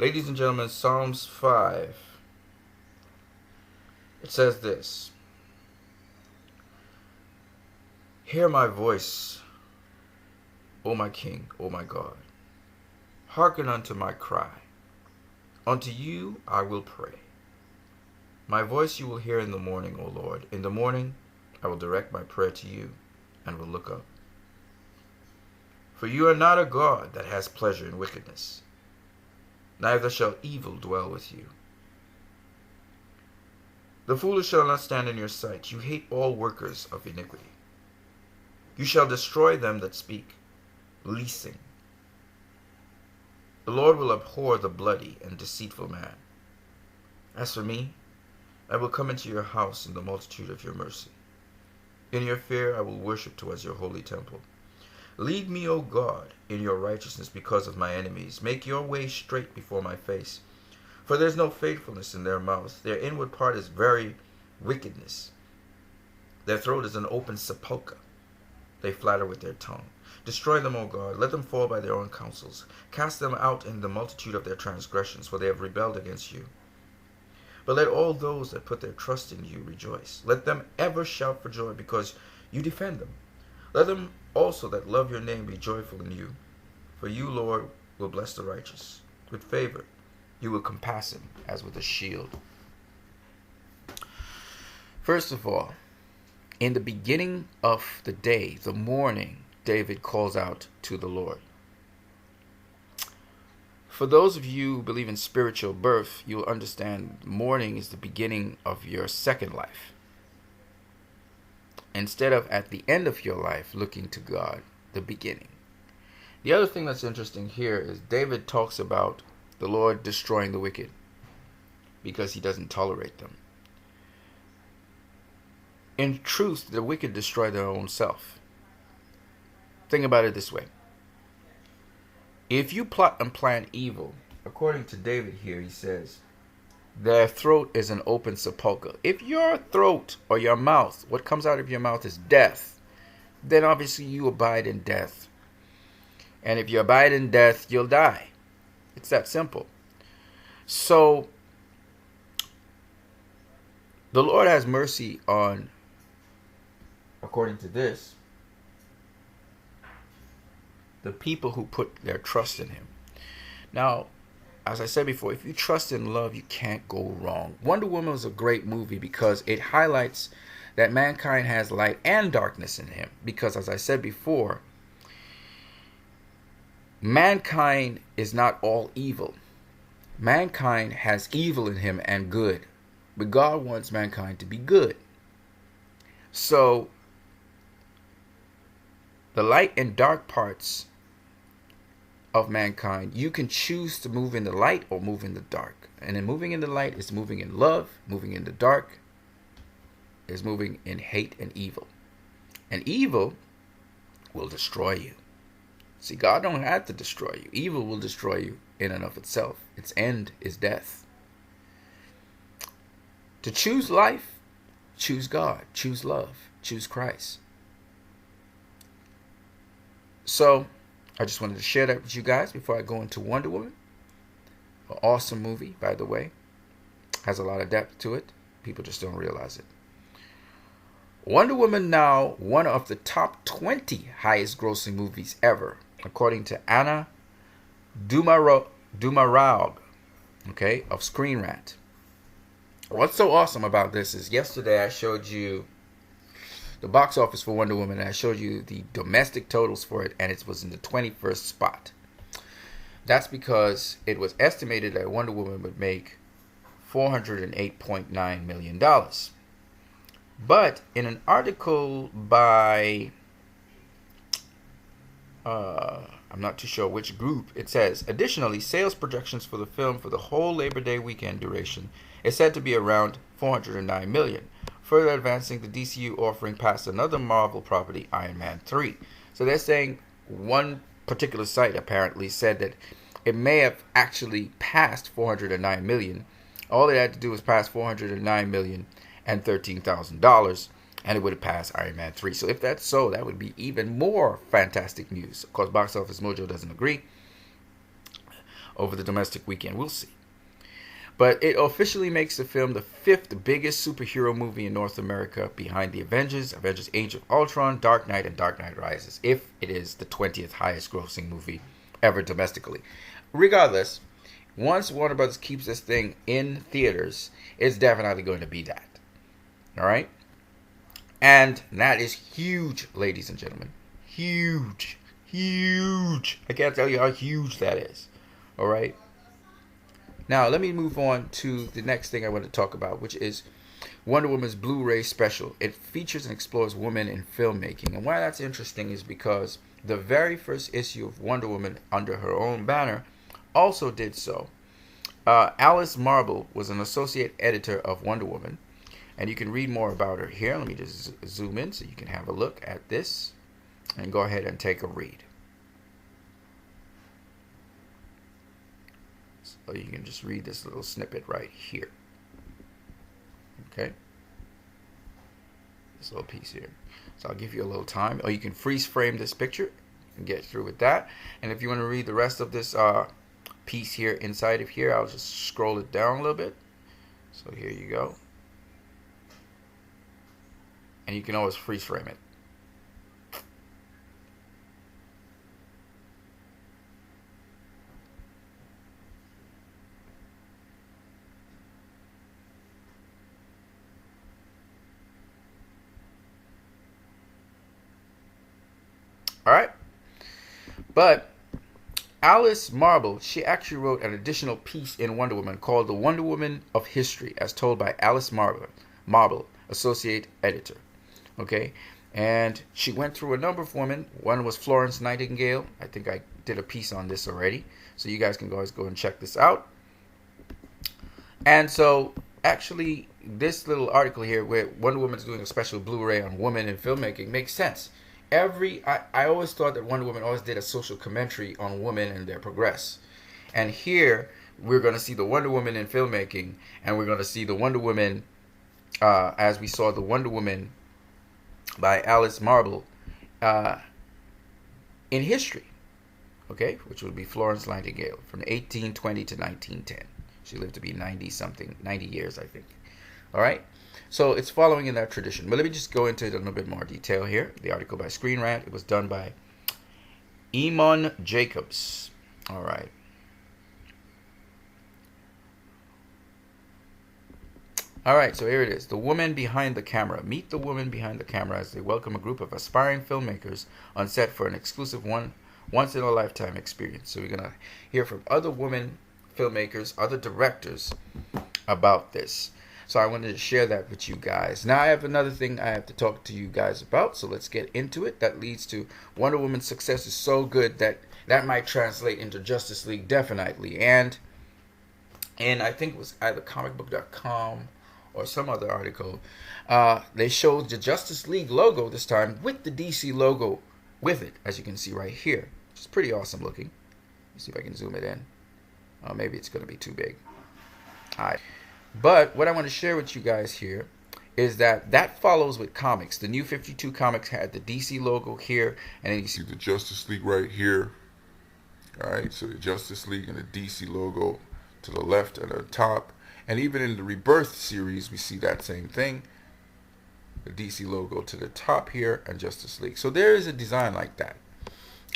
Ladies and gentlemen, Psalms 5. It says this: Hear my voice, O my King, O my God. Hearken unto my cry. Unto you I will pray. My voice you will hear in the morning, O Lord. In the morning I will direct my prayer to you and will look up. For you are not a God that has pleasure in wickedness, neither shall evil dwell with you. The foolish shall not stand in your sight. You hate all workers of iniquity. You shall destroy them that speak leasing. The Lord will abhor the bloody and deceitful man. As for me, I will come into your house in the multitude of your mercy. In your fear I will worship towards your holy temple. Lead me, O God, in your righteousness because of my enemies. Make your way straight before my face. For there is no faithfulness in their mouth. Their inward part is very wickedness. Their throat is an open sepulchre. They flatter with their tongue. Destroy them, O God. Let them fall by their own counsels. Cast them out in the multitude of their transgressions, for they have rebelled against you. But let all those that put their trust in you rejoice. Let them ever shout for joy, because you defend them. Let them also that love your name be joyful in you. For you, Lord, will bless the righteous. With favor you will compass him as with a shield. First of all, in the beginning of the day, the morning, David calls out to the Lord. For those of you who believe in spiritual birth, you'll understand morning is the beginning of your second life. Instead of at the end of your life looking to God, the beginning. The other thing that's interesting here is David talks about the Lord destroying the wicked because he doesn't tolerate them. In truth, the wicked destroy their own self. Think about it this way. If you plot and plan evil, according to David here, he says, their throat is an open sepulchre. If your throat or your mouth, what comes out of your mouth is death, then obviously you abide in death. And if you abide in death, you'll die. It's that simple. So, the Lord has mercy on, according to this, the people who put their trust in him. Now, as I said before, if you trust in love, you can't go wrong. Wonder Woman was a great movie because it highlights that mankind has light and darkness in him. Because as I said before, mankind is not all evil. Mankind has evil in him and good. But God wants mankind to be good. So, the light and dark parts of mankind, you can choose to move in the light or move in the dark. And in moving in the light is moving in love. Moving in the dark is moving in hate and evil. And evil will destroy you. See, God don't have to destroy you. Evil will destroy you in and of itself. Its end is death. To choose life, choose God, choose love, choose Christ. So, I just wanted to share that with you guys before I go into Wonder Woman. An awesome movie, by the way. Has a lot of depth to it. People just don't realize it. Wonder Woman now one of the top 20 highest grossing movies ever, according to Anna Dumarog, okay, of Screen Rant. What's so awesome about this is yesterday I showed you the box office for Wonder Woman, and I showed you the domestic totals for it, and it was in the 21st spot. That's because it was estimated that Wonder Woman would make $408.9 million. But in an article by, I'm not too sure which group, it says, additionally, sales projections for the film for the whole Labor Day weekend duration is said to be around $409 million. Further advancing the DCU offering past another Marvel property, Iron Man 3. So they're saying one particular site apparently said that it may have actually passed $409 million. All it had to do was pass $409 million and $13,000, and it would have passed Iron Man 3. So if that's so, that would be even more fantastic news. Of course, Box Office Mojo doesn't agree. over the domestic weekend. We'll see. But it officially makes the film the 5th biggest superhero movie in North America, behind the Avengers, Avengers Age of Ultron, Dark Knight, and Dark Knight Rises, if it is the 20th highest grossing movie ever domestically. Regardless, once Warner Brothers keeps this thing in theaters, it's definitely going to be that. All right? And that is huge, ladies and gentlemen. Huge. Huge. I can't tell you how huge that is. All right? Now, let me move on to the next thing I want to talk about, which is Wonder Woman's Blu-ray special. It features and explores women in filmmaking. And why that's interesting is because the very first issue of Wonder Woman under her own banner also did so. Alice Marble was an associate editor of Wonder Woman. And you can read more about her here. Let me just zoom in so you can have a look at this. And go ahead and take a read. So you can just read this little snippet right here. Okay? This little piece here. So I'll give you a little time. Or you can freeze frame this picture and get through with that. And if you want to read the rest of this piece here inside of here, I'll just scroll it down a little bit. So here you go. And you can always freeze frame it. All right. But Alice Marble, she actually wrote an additional piece in Wonder Woman called The Wonder Woman of History, as told by Alice Marble, associate editor. Okay. And she went through a number of women. One was Florence Nightingale. I think I did a piece on this already. So you guys can always go and check this out. And so actually this little article here where Wonder Woman's doing a special Blu-ray on women in filmmaking makes sense. I always thought that Wonder Woman always did a social commentary on women and their progress. And here we're going to see the Wonder Woman in filmmaking, and we're going to see the Wonder Woman as we saw the Wonder Woman by Alice Marble in history, okay, which would be Florence Nightingale from 1820 to 1910. She lived to be 90 years, I think. All right. So it's following in that tradition. But let me just go into it in a little bit more detail here. The article by Screen Rant. It was done by Eamon Jacobs. All right. All right, so here it is. The woman behind the camera. Meet the woman behind the camera as they welcome a group of aspiring filmmakers on set for an exclusive once-in-a-lifetime experience. So we're going to hear from other women filmmakers, other directors about this. So I wanted to share that with you guys. Now I have another thing I have to talk to you guys about. So let's get into it. That leads to Wonder Woman's success is so good that might translate into Justice League definitely. And I think it was either comicbook.com or some other article. They showed the Justice League logo this time with the DC logo with it, as you can see right here. Which is pretty awesome looking. Let me see if I can zoom it in. Maybe it's going to be too big. All right. But what I want to share with you guys here is that follows with comics. The New 52 comics had the DC logo here, and then you see the Justice League right here. All right, so the Justice League and the DC logo to the left and the top. And even in the Rebirth series, we see that same thing. The DC logo to the top here and Justice League. So there is a design like that.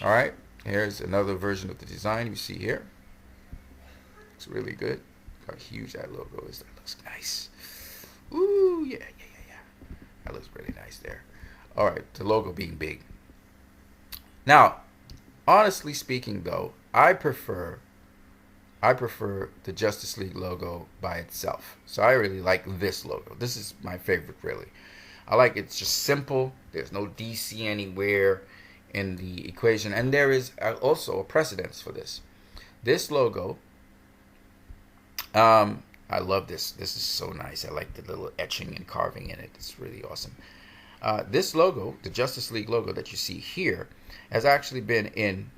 All right, here's another version of the design you see here. It's really good. How huge that logo is. That looks nice. Ooh, yeah. That looks really nice there. All right, the logo being big. Now, honestly speaking, though, I prefer the Justice League logo by itself. So I really like this logo. This is my favorite, really. I like it's just simple. There's no DC anywhere in the equation. And there is also a precedence for this. This logo, I love this. This is so nice. I like the little etching and carving in it. It's really awesome. This logo, the Justice League logo that you see here, has actually been in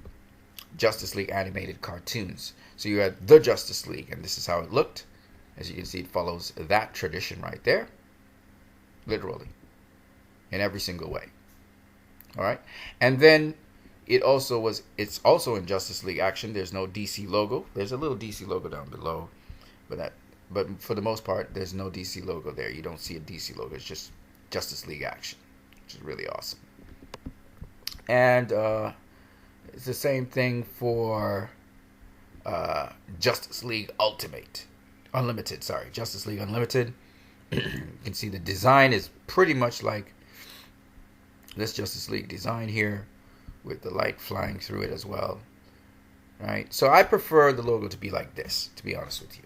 Justice League animated cartoons. So you had the Justice League, and this is how it looked. As you can see, it follows that tradition right there. Literally. In every single way. All right. And then It's also in Justice League Action. There's no DC logo. There's a little DC logo down below, but for the most part, there's no DC logo there. You don't see a DC logo. It's just Justice League Action, which is really awesome. And it's the same thing for Justice League Unlimited. Sorry, Justice League Unlimited. You can see the design is pretty much like this Justice League design here, with the light flying through it as well. Right? So I prefer the logo to be like this, to be honest with you.